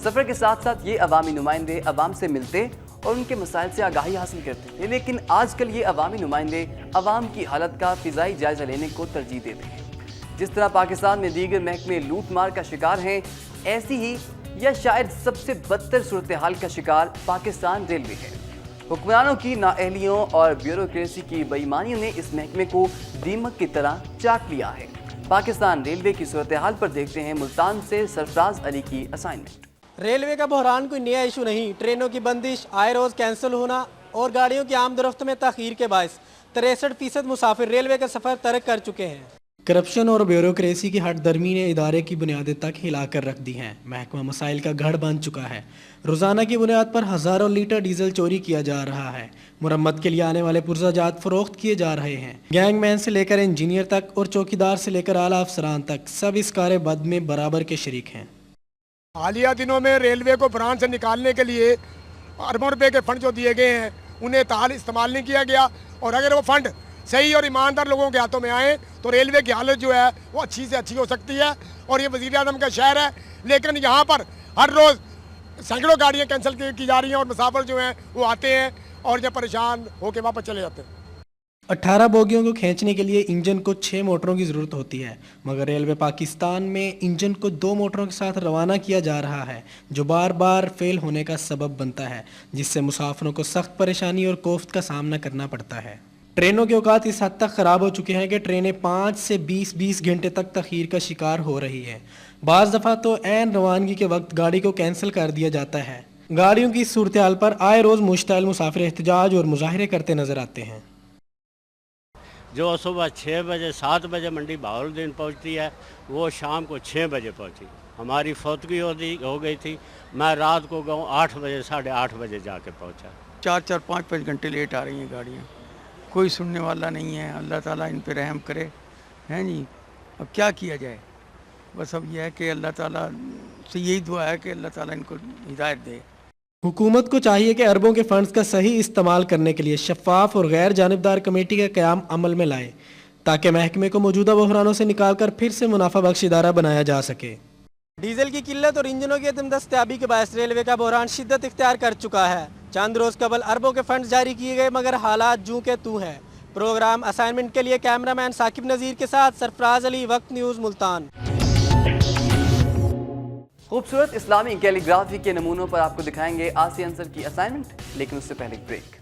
سفر کے ساتھ ساتھ یہ عوامی نمائندے عوام سے ملتے اور ان کے مسائل سے آگاہی حاصل کرتے تھے، لیکن آج کل یہ عوامی نمائندے عوام کی حالت کا فضائی جائزہ لینے کو ترجیح دیتے ہیں۔ جس طرح پاکستان میں دیگر محکمے لوٹ مار کا شکار ہیں، ایسی ہی یا شاید سب سے بدتر صورتحال کا شکار پاکستان ریلوے ہے۔ حکمرانوں کی نااہلیوں اور بیوروکریسی کی بے ایمانیوں نے اس محکمے کو دیمک کی طرح چاٹ لیا ہے۔ پاکستان ریلوے کی صورتحال پر دیکھتے ہیں ملتان سے سرفراز علی کی اسائنمنٹ۔ ریلوے کا بحران کوئی نیا ایشو نہیں، ٹرینوں کی بندش، آئے روز کینسل ہونا اور گاڑیوں کی آمد و رفت میں تاخیر کے باعث 63% مسافر ریلوے کا سفر ترک کر چکے ہیں۔ کرپشن اور بیوروکریسی کی ہٹ درمی نے ادارے کی بنیادیں تک ہلا کر رکھ دی ہیں۔ محکمہ مسائل کا گڑھ بن چکا ہے۔ روزانہ کی بنیاد پر ہزاروں لیٹر ڈیزل چوری کیا جا رہا ہے۔ مرمت کے لیے آنے والے پرزہ جات فروخت کیے جا رہے ہیں۔ گینگ مین سے لے کر انجینئر تک اور چوکیدار سے لے کر اعلیٰ افسران تک سب اس کار بد میں برابر کے شریک ہیں۔ حالیہ دنوں میں ریلوے کو بران سے نکالنے کے لیے اربوں روپے کے فنڈ جو دیے گئے ہیں انہیں تحال استعمال نہیں کیا گیا، اور اگر وہ فنڈ صحیح اور ایماندار لوگوں کے ہاتھوں میں آئیں تو ریلوے کی حالت جو ہے وہ اچھی سے اچھی ہو سکتی ہے۔ اور یہ وزیر اعظم کا شہر ہے، لیکن یہاں پر ہر روز سینکڑوں گاڑیاں کینسل کی جا رہی ہیں اور مسافر جو ہیں وہ آتے ہیں اور جب پریشان ہو کے واپس چلے جاتے ہیں۔ 18 بوگیوں کو کھینچنے کے لیے انجن کو 6 موٹروں کی ضرورت ہوتی ہے، مگر ریلوے پاکستان میں انجن کو 2 موٹروں کے ساتھ روانہ کیا جا رہا ہے، جو بار بار فیل ہونے کا سبب بنتا ہے، جس سے مسافروں کو سخت پریشانی اور کوفت کا سامنا کرنا پڑتا ہے۔ ٹرینوں کے اوقات اس حد تک خراب ہو چکے ہیں کہ ٹرینیں 5 سے 20 گھنٹے تک تاخیر کا شکار ہو رہی ہیں۔ بعض دفعہ تو عین روانگی کے وقت گاڑی کو کینسل کر دیا جاتا ہے۔ گاڑیوں کی صورتحال پر آئے روز مشتعل مسافر احتجاج اور مظاہرے کرتے نظر آتے ہیں۔ جو صبح 6 بجے 7 بجے منڈی بہاولدین پہنچتی ہے وہ شام کو 6 بجے پہنچی۔ ہماری فوتگی ہو گئی تھی، میں رات کو گاؤں 8 بجے 8:30 بجے جا کے پہنچا۔ 4 5 گھنٹے لیٹ آ رہی ہیں گاڑیاں، کوئی سننے والا نہیں ہے۔ اللہ تعالیٰ ان پہ رحم کرے، ہیں جی۔ اب کیا کیا جائے، بس اب یہ ہے کہ اللہ تعالیٰ سے یہی دعا ہے کہ اللہ تعالیٰ ان کو ہدایت دے۔ حکومت کو چاہیے کہ اربوں کے فنڈز کا صحیح استعمال کرنے کے لیے شفاف اور غیر جانبدار کمیٹی کا قیام عمل میں لائے، تاکہ محکمے کو موجودہ بحرانوں سے نکال کر پھر سے منافع بخش ادارہ بنایا جا سکے۔ ڈیزل کی قلت اور انجنوں کی عدم دستیابی کے باعث ریلوے کا بحران شدت اختیار کر چکا ہے۔ چند روز قبل اربوں کے فنڈز جاری کیے گئے، مگر حالات جوں کے توں ہیں۔ پروگرام اسائنمنٹ کے لیے کیمرہ مین ثاقب نذیر کے ساتھ سرفراز علی، وقت نیوز، ملتان۔ خوبصورت اسلامی کیلی گرافی کے نمونوں پر آپ کو دکھائیں گے آسیہ انصر کی اسائنمنٹ، لیکن اس سے پہلے بریک۔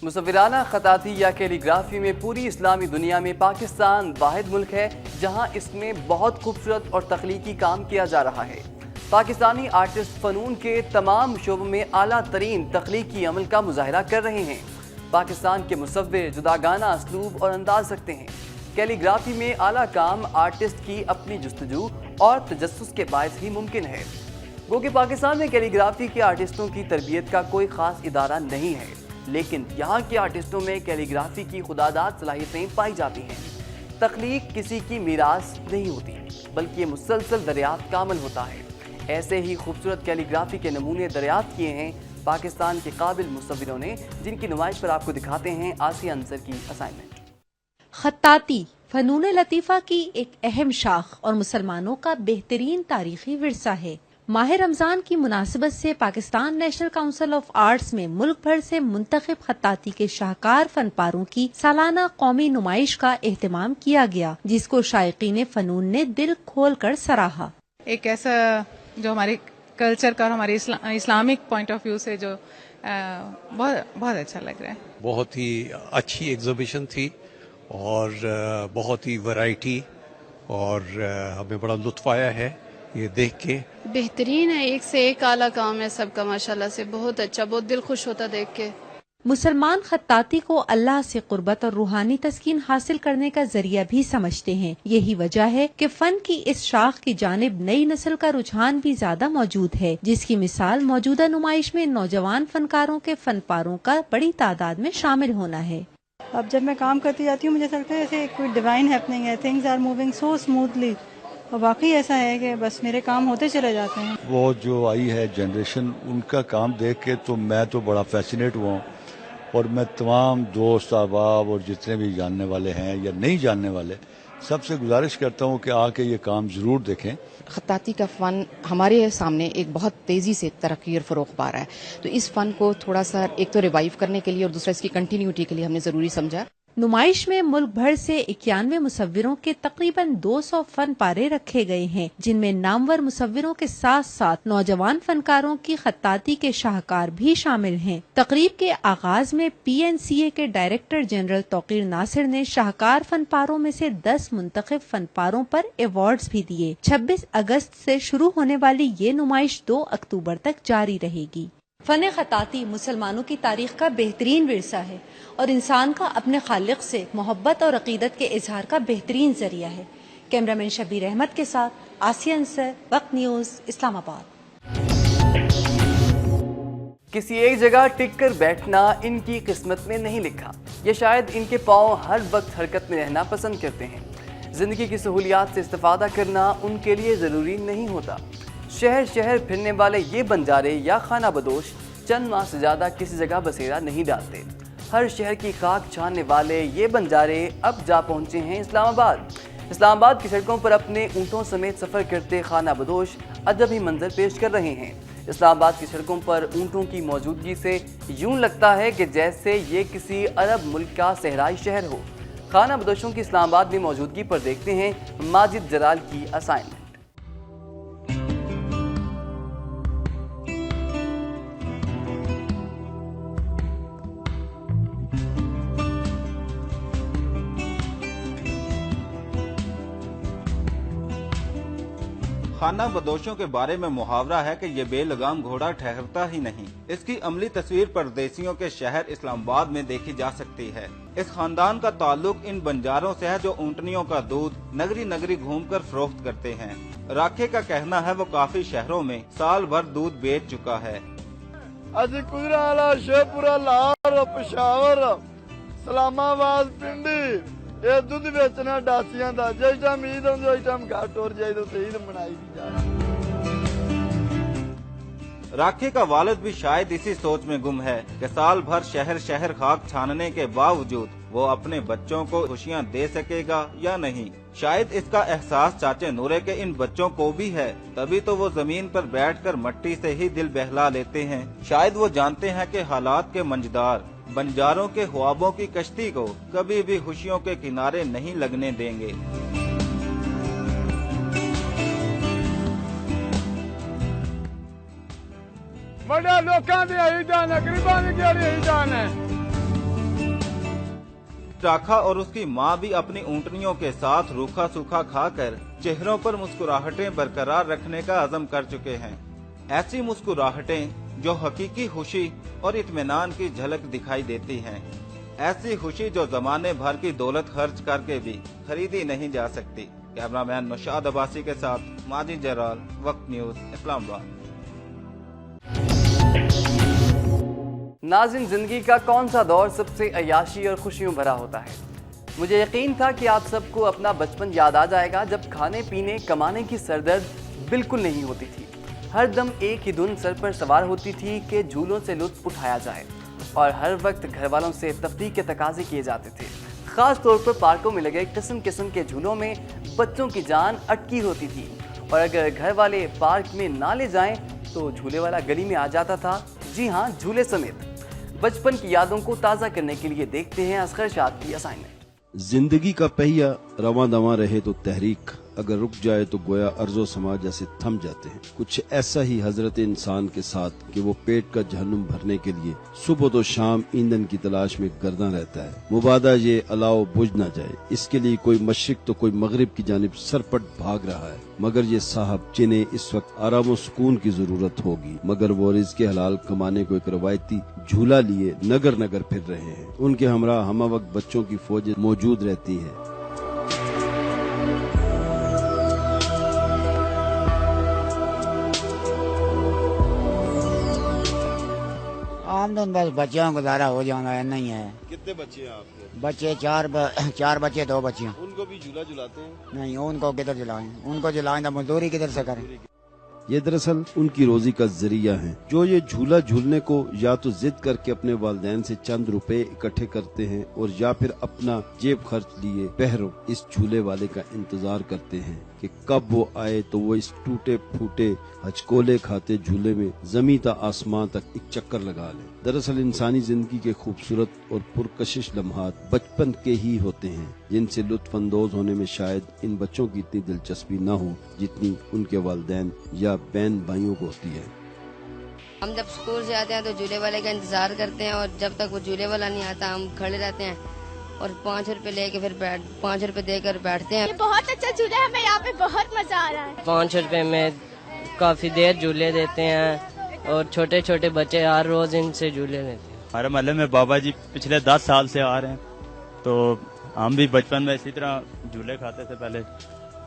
مصورانہ خطاطی یا کیلی گرافی میں پوری اسلامی دنیا میں پاکستان واحد ملک ہے جہاں اس میں بہت خوبصورت اور تخلیقی کام کیا جا رہا ہے۔ پاکستانی آرٹسٹ فنون کے تمام شعبوں میں اعلیٰ ترین تخلیقی عمل کا مظاہرہ کر رہے ہیں۔ پاکستان کے مصور جداگانہ اسلوب اور انداز رکھتے ہیں۔ कैलीग्राफी में आला काम आर्टिस्ट की अपनी जुस्तजू और तजस्सुस के बायस ही मुमकिन है। गो कि पाकिस्तान में कैलीग्राफी के आर्टिस्टों की तरबियत का कोई ख़ास इदारा नहीं है, लेकिन यहाँ के आर्टिस्टों में कैलीग्राफी की खुदादाद सलाहियतें पाई जाती हैं। तख्लीक किसी की मीरास नहीं होती, बल्कि ये मुसलसल दरियाफ्त का अमल होता है। ऐसे ही खूबसूरत कैलीग्राफी के नमूने दरियाफ्त किए हैं पाकिस्तान के काबिल मुसव्विरों ने, जिनकी नुमाइश पर आपको दिखाते हैं आसिया अंसर की असाइनमेंट। खत्ताती फनून लतीफ़ा की एक अहम शाख और मुसलमानों का बेहतरीन तारीखी विरसा है। माह रमज़ान की मुनासिबत से Pakistan national council of arts में मुल्क भर से मुंतखब खत्ताती के शाहकार फनपारों की सालाना कौमी नुमाइश का एहतमाम किया गया, जिसको शायकीन फनून ने दिल खोल कर सराहा। एक ऐसा जो हमारे कल्चर का, हमारे इस्लामिक पॉइंट ऑफ व्यू से जो बहुत अच्छा लग रहा है। बहुत ही अच्छी एग्जीबिशन थी और बहुत ही वैरायटी, और हमें बड़ा लुत्फ आया है ये देख के। बेहतरीन है, एक से एक आला काम है सबका, माशाल्लाह से बहुत अच्छा, बहुत दिल खुश होता देख के। मुसलमान खत्ताती को अल्लाह से कुर्बत और रूहानी तस्कीन हासिल करने का जरिया भी समझते हैं। यही वजह है कि फन की इस शाख की जानिब नई नस्ल का रुझान भी ज्यादा मौजूद है, जिसकी मिसाल मौजूदा नुमाइश में नौजवान फनकारों के फनपारों का बड़ी तादाद में शामिल होना है। अब जब मैं काम करती जाती हूँ मुझे लगता है जैसे कोई डिवाइन हैपनिंग है, things are moving so smoothly, और वाकई ऐसा है कि बस मेरे काम होते चले जाते हैं। वो जो आई है जनरेशन, उनका काम देख के तो मैं तो बड़ा फैसिनेट हुआ हूँ, और मैं तमाम दोस्त अहबाब और जितने भी जानने वाले हैं या नहीं जानने वाले सबसे गुजारिश करता हूँ कि आके ये काम ज़रूर देखें। खत्ताती का फ़न हमारे सामने एक बहुत तेज़ी से तरक्की और फ़रोग़ पा रहा है, तो इस फ़न को थोड़ा सा एक तो रिवाइव करने के लिए और दूसरा इसकी कंटिन्यूटी के लिए हमने ज़रूरी समझा। नुमाइश में मुल्क भर से 91 मुसव्विरों के तकरीबन 200 फन पारे रखे गए हैं, जिनमें नामवर मुसव्विरों के साथ साथ नौजवान फनकारों की खत्ताती के शाहकार भी शामिल हैं। तकरीब के आगाज में PNCA के डायरेक्टर जनरल तौकीर नासिर ने शाहकार फनपारों में से 10 मुंतखब फनपारों पर अवार्ड्स भी दिए। 26 अगस्त से शुरू होने वाली ये नुमाइश 2 अक्टूबर तक जारी रहेगी। फन खत्ताती मुसलमानों की तारीख का बेहतरीन विरसा है और इंसान का अपने खालिक से मोहब्बत और अकीदत के इजहार का बेहतरीन जरिया है। कैमरामैन शबीर अहमद के साथ आसिया अंसर, वक्त न्यूज़, इस्लामाबाद। किसी एक जगह टिक कर बैठना इनकी किस्मत में नहीं लिखा, ये शायद इनके पाँव हर वक्त हरकत में रहना पसंद करते हैं। जिंदगी की सहूलियात से इस्तेफादा करना उनके लिए ज़रूरी नहीं होता। शहर शहर फिरने वाले ये बंजारे या खाना बदोश चंद माह से ज़्यादा किसी जगह बसेरा नहीं डालते। हर शहर की खाक छानने वाले ये बंजारे अब जा पहुँचे हैं इस्लामाबाद। इस्लामाबाद की सड़कों पर अपने ऊँटों समेत सफ़र करते खाना बदोश अजब ही मंजर पेश कर रहे हैं। इस्लामाबाद की सड़कों पर ऊँटों की मौजूदगी से यूँ लगता है कि जैसे ये किसी अरब मुल्क का सहराई शहर हो। खाना बदोशों की इस्लामाबाद में मौजूदगी पर देखते हैं माजिद जलाल की असाइनमेंट। खाना बदोशों के बारे में मुहावरा है कि ये बेलगाम घोड़ा ठहरता ही नहीं। इसकी अमली तस्वीर परदेसियों के शहर इस्लामाबाद में देखी जा सकती है। इस खानदान का ताल्लुक इन बंजारों से है जो ऊँटनियों का दूध नगरी नगरी घूमकर फरोख्त करते हैं। राखे का कहना है वो काफी शहरों में साल भर दूध बेच चुका है। गुजराला, शेखपुरा, लाहौर, पेशावर, इस्लामाबाद, पिंडी ये दूध बेचना डासियां दा जिस टाइम ईद आउंदी उस टाइम घट और जाए तो ईद मनाई दी जा। राखे का वालिद भी शायद इसी सोच में गुम है कि साल भर शहर शहर खाक छानने के बावजूद वो अपने बच्चों को खुशियां दे सकेगा या नहीं। शायद इसका एहसास चाचे नूरे के इन बच्चों को भी है, तभी तो वो जमीन पर बैठकर मट्टी से ही दिल बहला लेते हैं। शायद वो जानते हैं कि हालात के मंजदार बंजारों के ख्वाबों की कश्ती को कभी भी खुशियों के किनारे नहीं लगने देंगे। बड़ा लोकां दे यही जान है, गरीबां दी केड़ी यही जान है। राखा और उसकी माँ भी अपनी ऊँटनियों के साथ रूखा सूखा खाकर चेहरों पर मुस्कुराहटें बरकरार रखने का अज़म कर चुके हैं। ऐसी मुस्कुराहटें जो हकीकी खुशी और इत्मीनान की झलक दिखाई देती हैं। ऐसी खुशी जो जमाने भर की दौलत खर्च करके भी खरीदी नहीं जा सकती। कैमरामैन नौशाद अब्बासी के साथ माजिद जलाल, वक्त न्यूज, इस्लामाबाद। नाज़रीन, जिंदगी का कौन सा दौर सबसे अय्याशी और खुशियों भरा होता है? मुझे यकीन था कि आप सबको अपना बचपन याद आ जाएगा, जब खाने पीने कमाने की सरदर्द बिल्कुल नहीं होती थी। हर दम एक ही धुन सर पर सवार होती थी कि झूलों से लुत्फ उठाया जाए, और हर वक्त घर वालों से तफरीक के तकाजे किए जाते थे। ख़ास तौर पर पार्कों में लगे किस्म किस्म के झूलों में बच्चों की जान अटकी होती थी, और अगर घर वाले पार्क में ना ले जाएं तो झूले वाला गली में आ जाता था। जी हाँ, झूले समेत। बचपन की यादों को ताज़ा करने के लिए देखते हैं असगर शाद की असाइनमेंट। जिंदगी का पहिया रवां दवां रहे तो तहरीक, अगर रुक जाए तो गोया अर्जो समाज जैसे थम जाते हैं। कुछ ऐसा ही हजरत इंसान के साथ कि वो पेट का जहन्नुम भरने के लिए सुबह तो शाम ईंधन की तलाश में गर्दा रहता है। मुबादा ये अलाव बुझ ना जाए, इसके लिए कोई मशरिक तो कोई मगरिब की जानिब सरपट भाग रहा है। मगर ये साहब जिन्हें इस वक्त आराम और सुकून की जरूरत होगी, मगर वो रिज़्क़े हलाल कमाने को एक रवायती झूला लिए नगर नगर फिर रहे हैं। उनके हमरा हम वक्त बच्चों की फौज मौजूद रहती है। आमदन बस बच्चों का गुजारा हो जाना है, नहीं है। कितने बच्चे हैं आपके? बच्चे चार बच्चे, 2 बच्चियां। उनको भी झूला झुलाते हैं? नहीं, उनको किधर झुलाएं, उनको झुलाएं तो मजदूरी किधर से करें। ये दरअसल उनकी रोजी का जरिया है, जो ये झूला झूलने को या तो जिद करके अपने वालिदैन से चंद रुपए इकट्ठे करते हैं, और या फिर अपना जेब खर्च लिए पहरों इस झूले वाले का इंतजार करते हैं कि कब वो आए तो वो इस टूटे फूटे हचकोले खाते झूले में जमी ता आसमान तक एक चक्कर लगा ले। दरअसल इंसानी जिंदगी के खूबसूरत और पुरकशिश लम्हात बचपन के ही होते हैं, जिनसे लुत्फ अंदोज होने में शायद इन बच्चों की इतनी दिलचस्पी न हो जितनी उनके वालिदैन या बहन भाइयों को होती है। हम जब स्कूल से आते हैं तो झूले वाले का इंतजार करते हैं, और जब तक वो झूले वाला नहीं आता हम खड़े रहते हैं और 5 रुपए लेके फिर 5 रुपए देकर बैठते हैं। ये बहुत अच्छा झूला है, हमें यहाँ पे बहुत मजा आ रहा है। 5 रुपए में काफी देर झूले देते हैं, और छोटे छोटे बच्चे हर रोज इनसे झूले लेते हैं। हमारे महल्ले में बाबा जी पिछले 10 साल से आ रहे हैं, तो हम भी बचपन में इसी तरह झूले खाते थे पहले,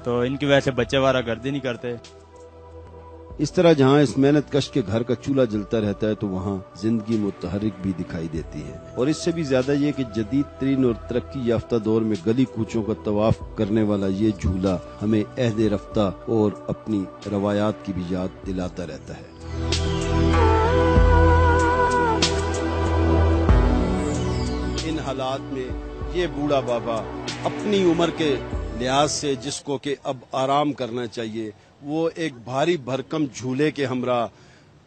तो इनकी वजह से बच्चे वारा गर्दी नहीं करते। इस तरह जहाँ इस मेहनत कश के घर का चूल्हा जलता रहता है, तो वहाँ जिंदगी मुतहरिक भी दिखाई देती है। और इससे भी ज्यादा ये कि जदीद तरीन और तरक्की याफ्ता दौर में गली कूचों का तवाफ करने वाला ये झूला हमें अहद रफ्ता और अपनी रवायात की भी याद दिलाता रहता है। इन हालात में ये बूढ़ा बाबा अपनी उम्र के लिहाज से जिसको कि अब आराम करना चाहिए, वो एक भारी भरकम झूले के हमरा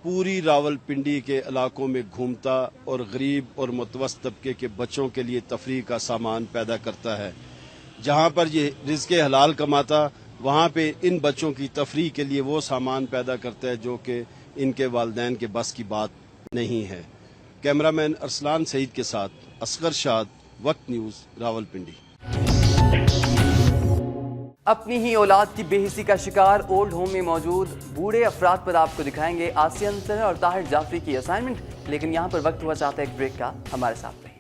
पूरी रावलपिंडी के इलाकों में घूमता और गरीब और मुतवस्सित तबके के बच्चों के लिए तफरीह का सामान पैदा करता है। जहाँ पर ये रिज़्क़े हलाल कमाता, वहाँ पे इन बच्चों की तफरीह के लिए वो सामान पैदा करता है जो कि इनके वालिदैन के बस की बात नहीं है। कैमरामैन अरसलान सईद के साथ असगर शाद, वक्त न्यूज़, रावलपिंडी। अपनी ही औलाद की बेहिसी का शिकार ओल्ड होम में मौजूद बूढ़े अफराद पर आपको दिखाएंगे आसिया अंसर और ताहिर जाफरी की असाइनमेंट। लेकिन यहाँ पर वक्त हुआ चाहता है एक ब्रेक का, हमारे साथ रहिए।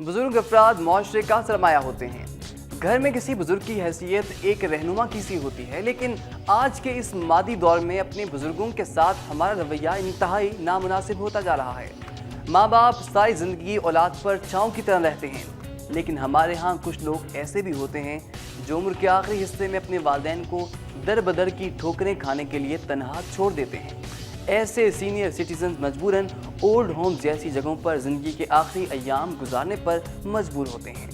बुजुर्ग अफराद मुआशरे का सरमाया होते हैं। घर में किसी बुजुर्ग की हैसियत एक रहनुमा की सी होती है, लेकिन आज के इस मादी दौर में अपने बुजुर्गों के साथ हमारा रवैया इंतहाई नामुनासिब होता जा रहा है। माँ बाप सारी जिंदगी औलाद पर छाँव की तरह रहते हैं, लेकिन हमारे यहाँ कुछ लोग ऐसे भी होते हैं जो उम्र के आखिरी हिस्से में अपने वालिदैन को दर बदर की ठोकरें खाने के लिए तनहा छोड़ देते हैं। ऐसे सीनियर सिटीजन मजबूरन ओल्ड होम जैसी जगहों पर जिंदगी के आखिरी अय्याम गुजारने पर मजबूर होते हैं।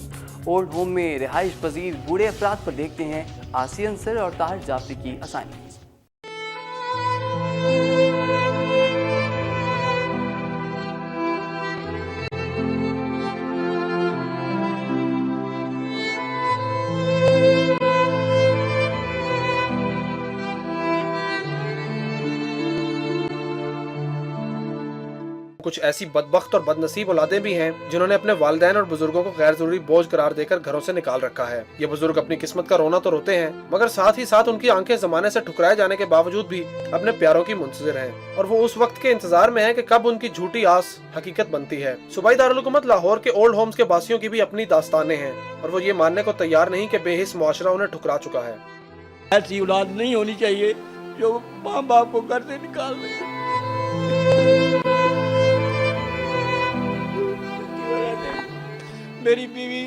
ओल्ड होम में रिहाइश पजीर बूढ़े अफराद पर देखते हैं आसिया अंसर और ताहिर जाफरी की असाइनमेंट। कुछ ऐसी बदबख्त और बदनसीब औलादें भी हैं जिन्होंने अपने वालिदैन और बुजुर्गों को गैर जरूरी बोझ करार देकर घरों से निकाल रखा है। ये बुजुर्ग अपनी किस्मत का रोना तो रोते हैं, मगर साथ ही साथ उनकी आंखें जमाने से ठुकराए जाने के बावजूद भी अपने प्यारों की मुंतजिर हैं और वो उस वक्त के इंतजार में है कि कब उनकी झूठी आस हकीकत बनती है। सूबाई दारुल हुकूमत लाहौर के ओल्ड होम्स के बासियों की भी अपनी दास्तानें हैं और वो ये मानने को तैयार नहीं कि बेहिस मुआशरा उन्हें ठुकरा चुका है। ऐसी औलाद नहीं होनी चाहिए जो माँ बाप को घर से निकाल दे। मेरी बीवी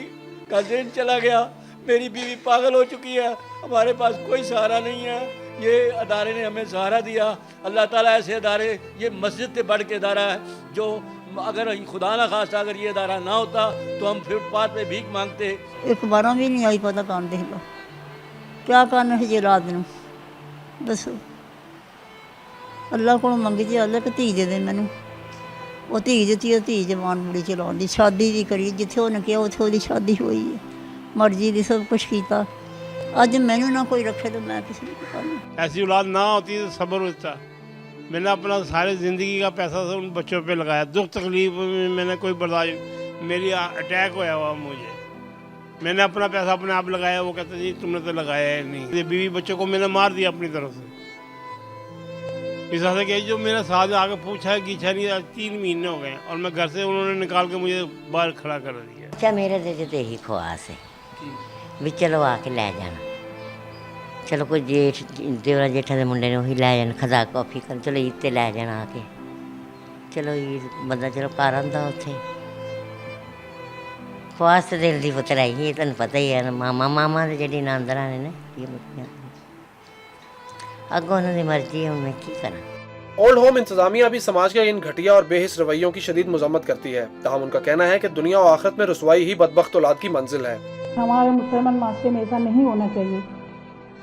का ज़हन चला गया, मेरी बीवी पागल हो चुकी है, हमारे पास कोई सहारा नहीं है। ये अदारे ने हमें सहारा दिया। अल्लाह ताला ऐसे अदारे, ये मस्जिद से बढ़ के अदारा है जो अगर खुदा ना खास्ता अगर ये अदारा ना होता तो हम फुटपाथ पे भीख मांगते। एक बार भी नहीं आई पता कौन देगा क्या करना है जी रात में दसो। अल्लाह को मंगी जी अल्लाह को धी दे दे मैनू। वो धी दिती है, धी जवान मुड़ी चलाउंदी, शादी भी करी जिथे उन्हें कहा उत्थे उसकी शादी हुई है, मर्जी की सब कुछ किया। अज मैनू ना कोई रखे तो मैं किसी को करना। ऐसी औलाद ना होती तो सब्र होता। मैंने अपना सारी ज़िंदगी का पैसा उन बच्चों पे लगाया, दुख तकलीफ में मैंने कोई बर्दाश्त, मेरी अटैक होया हुआ मुझे, मैंने अपना पैसा अपने आप लगाया। वो कहते जी तुमने तो लगाया है नहीं। ये बीवी बच्चों को मैंने मार दिया अपनी तरफ से। इस तरह से जो मेरे साथ आके पूछा है गीछा नहीं, 3 महीने हो गए और मैं घर से उन्होंने निकाल के मुझे बाहर खड़ा कर दिया। अच्छा मेरे दिल तो यही ख्वाहिश है भी चलो आके लै जाना, चलो कोई जेठ देवरा जेठा के मुंडे ने वही लै जाना, खदा कॉफी कर चलो ईद ते लै जाना आके, चलो ईद बंदा चलो घर आंदा उत्थे। ख्वाहिश तो दिल की पुत्तर आई है, तुहानूं पता ही है। मामा मामा ते जेहड़ी नांदरा ने ना अगों उन्होंने मर्जी है, मैं की करा। ओल्ड होम इंतजामिया भी समाज के इन घटिया और बेहिस रवैयों की शदीद मजम्मत करती है। ताहम उनका कहना है कि दुनिया और आखिरत में रुसवाई ही बदबख्त औलाद की मंजिल है। हमारे मुसलमान माशरे में ऐसा नहीं होना चाहिए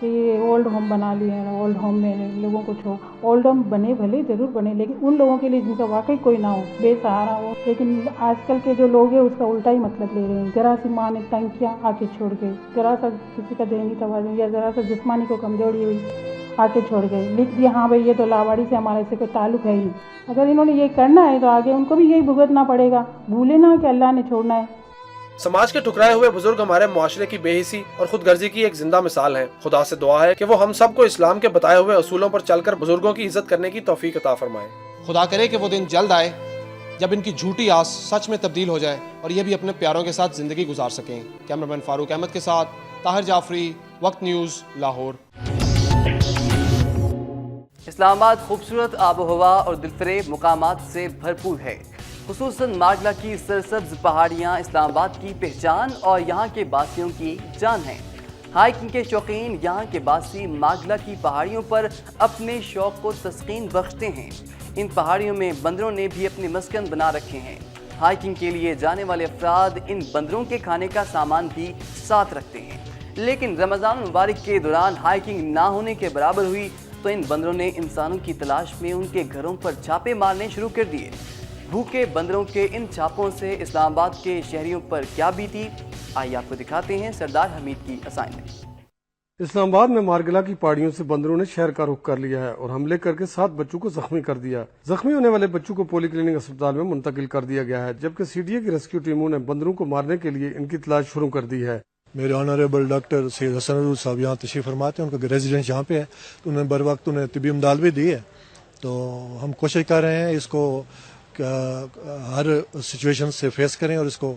कि ये ओल्ड होम बना लिए हैं, ओल्ड होम में लोगों को छोड़। ओल्ड होम बने भले ज़रूर बने, लेकिन उन लोगों के लिए जिनका वाकई कोई ना हो, बेसहारा हो। लेकिन आजकल के जो लोग हैं उसका उल्टा ही मतलब ले रहे हैं। जरा सी माँ ने तंग किया आके छोड़ गए, जरा सा किसी का देनी तवाज़ुन या जरा सा जिस्मानी को कमजोरी हुई आके छोड़ गए, लिख दिया हाँ भाई ये तो लावाड़ी से हमारे से कोई ताल्लुक है ही नहीं। अगर इन्होंने ये करना है तो आगे उनको भी यही भुगतना पड़ेगा। भूले ना कि अल्लाह ने छोड़ना है। समाज के ठुकराए हुए बुजुर्ग हमारे मुआशरे की बेहिसी और खुदगर्जी की एक जिंदा मिसाल हैं। खुदा से दुआ है कि वो हम सबको इस्लाम के बताए हुए असूलों पर चलकर बुजुर्गों की इज्जत करने की तौफीक अता फरमाए। खुदा करे कि वो दिन जल्द आए जब इनकी झूठी आस सच में तब्दील हो जाए और ये भी अपने प्यारों के साथ जिंदगी गुजार सकें। कैमरामैन फारूक अहमद के साथ ताहिर जाफरी, वक्त न्यूज़, लाहौर। इस्लामाबाद खूबसूरत आबोहवा और दिलफरेब मुकामात से भरपूर है। खुसूसन मागला की सरसब्ज पहाड़ियाँ इस्लामाबाद की पहचान और यहाँ के बासियों की जान हैं। हाइकिंग के शौकीन यहाँ के बासी मागला की पहाड़ियों पर अपने शौक़ को तस्कीन बख्शते हैं। इन पहाड़ियों में बंदरों ने भी अपने मस्कन बना रखे हैं। हाइकिंग के लिए जाने वाले अफराद इन बंदरों के खाने का सामान भी साथ रखते हैं। लेकिन रमज़ान मुबारक के दौरान हाइकिंग ना होने के बराबर हुई तो इन बंदरों ने इंसानों की तलाश में उनके घरों पर छापे मारने शुरू कर दिए। भूखे बंदरों के इन छापों से इस्लामाबाद के शहरियों पर क्या बीती, आइए आपको दिखाते हैं सरदार हमीद की असाइनमेंट। इस्लामाबाद में मारगला की पहाड़ियों से बंदरों ने शहर का रुख कर लिया है और हमले करके 7 बच्चों को जख्मी कर दिया। जख्मी होने वाले बच्चों को पोली क्लिनिक अस्पताल में मुंतकिल कर दिया गया है, जबकि सीडीए की रेस्क्यू टीमों ने बंदरों को मारने के लिए इनकी तलाश शुरू कर दी है। मेरे ऑनरेबल डॉक्टर सैयद हसन अरूज साहब यहाँ तशरीफ़ फरमाते हैं, उनका रेजिडेंस यहाँ पे है, तो उन्होंने बर वक्त उन्हें तिबी इमदाद भी दी है। तो हम कोशिश कर रहे हैं इसको हर सिचुएशन से फेस करें और इसको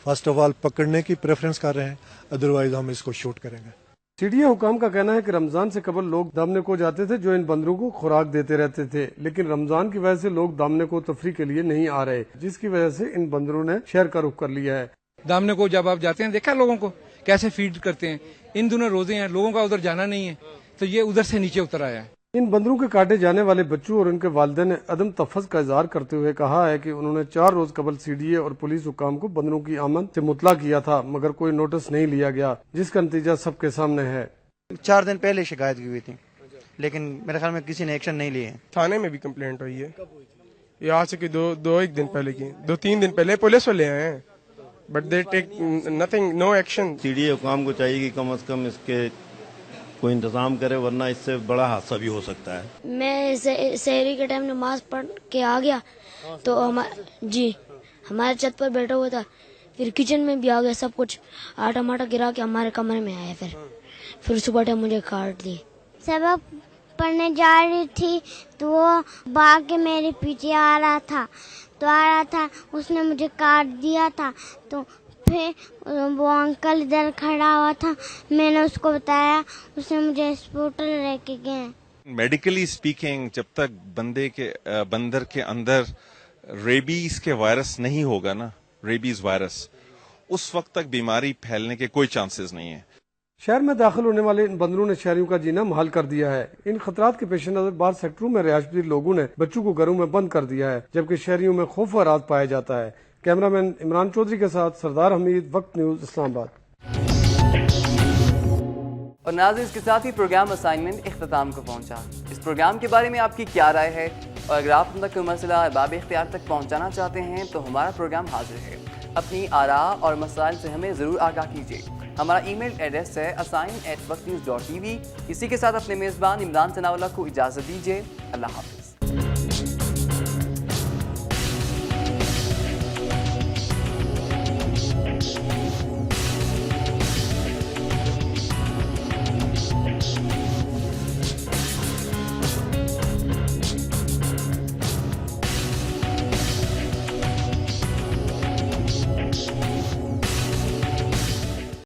फर्स्ट ऑफ ऑल पकड़ने की प्रेफरेंस कर रहे हैं, अदरवाइज हम इसको शूट करेंगे। सीडीए हुकाम का कहना है कि रमजान से कबल लोग दामने को जाते थे जो इन बंदरों को खुराक देते रहते थे, लेकिन रमजान की वजह से लोग दामने को तफरी के लिए नहीं आ रहे, जिसकी वजह से इन बंदरों ने शहर का रुख कर लिया है। दामने को जब आप जाते हैं देखा लोगों को कैसे फीड करते हैं। इन दोनों रोजे हैं, लोगों का उधर जाना नहीं है, तो ये उधर से नीचे उतर आया है। इन बंदरों के काटे जाने वाले बच्चों और उनके वालिदैन ने अदम तफज का इजहार करते हुए कहा है कि उन्होंने 4 रोज कबल सीडीए और पुलिस हुकाम को बंदरों की आमद से मुतला किया था, मगर कोई नोटिस नहीं लिया गया, जिसका नतीजा सबके सामने है। 4 दिन पहले शिकायत की हुई थी, लेकिन मेरे ख्याल में किसी ने एक्शन नहीं लिए। थाने में भी कंप्लेंट हुई है, यहाँ से कि एक दिन पहले की 2-3 दिन पहले पुलिस वाले आए हैं, but they take nothing, no action. CDA हुकाम को चाहिए कि कम से कम इसके इसको इंतजाम करे, वरना इससे बड़ा हादसा भी हो सकता है। मैं सहरी के टाइम नमाज पढ़ के आ गया तो हमारे छत पर बैठा हुआ था, फिर किचन में भी आ गया, सब कुछ आटा माटा गिरा के हमारे कमरे में आया, फिर सुबह टाइम मुझे काट दी। सबक पढ़ने जा रही थी तो वो भाग के मेरे पीछे आ रहा था, उसने मुझे काट दिया था। तो फिर वो अंकल इधर खड़ा हुआ था, मैंने उसको बताया, उसने मुझे हॉस्पिटल लेके गए। मेडिकली स्पीकिंग, जब तक बंदर के अंदर रेबीज के वायरस नहीं होगा ना, रेबीज वायरस, उस वक्त तक बीमारी फैलने के कोई चांसेस नहीं है। शहर में दाखिल होने वाले इन बंदरों ने शहरियों का जीना मुहाल कर दिया है। इन खतरात के पेश नजर बाहर सेक्टरों में रिहायशी लोगों ने बच्चों को घरों में बंद कर दिया है, जबकि शहरियों में खौफ व राज पाया जाता है। कैमरामैन इमरान चौधरी के साथ सरदार हमीद, वक्त न्यूज, इस्लामाबाद। और नाज़रीन, इसके साथ ही प्रोग्राम असाइनमेंट इख्तिताम को पहुंचा। इस प्रोग्राम के बारे में आपकी क्या राय है, और अगर आप हम तक कोई मसला अहबाब इख्तियार तक पहुंचाना चाहते हैं तो हमारा प्रोग्राम हाजिर है। अपनी आरा और मसाइल से हमें ज़रूर आगाह कीजिए। हमारा ईमेल एड्रेस है asign@waqtnews.tv। इसी के साथ अपने मेज़बान इमरान सनाउल्लाह को इजाज़त दीजिए। अल्लाह हाफ़िज़।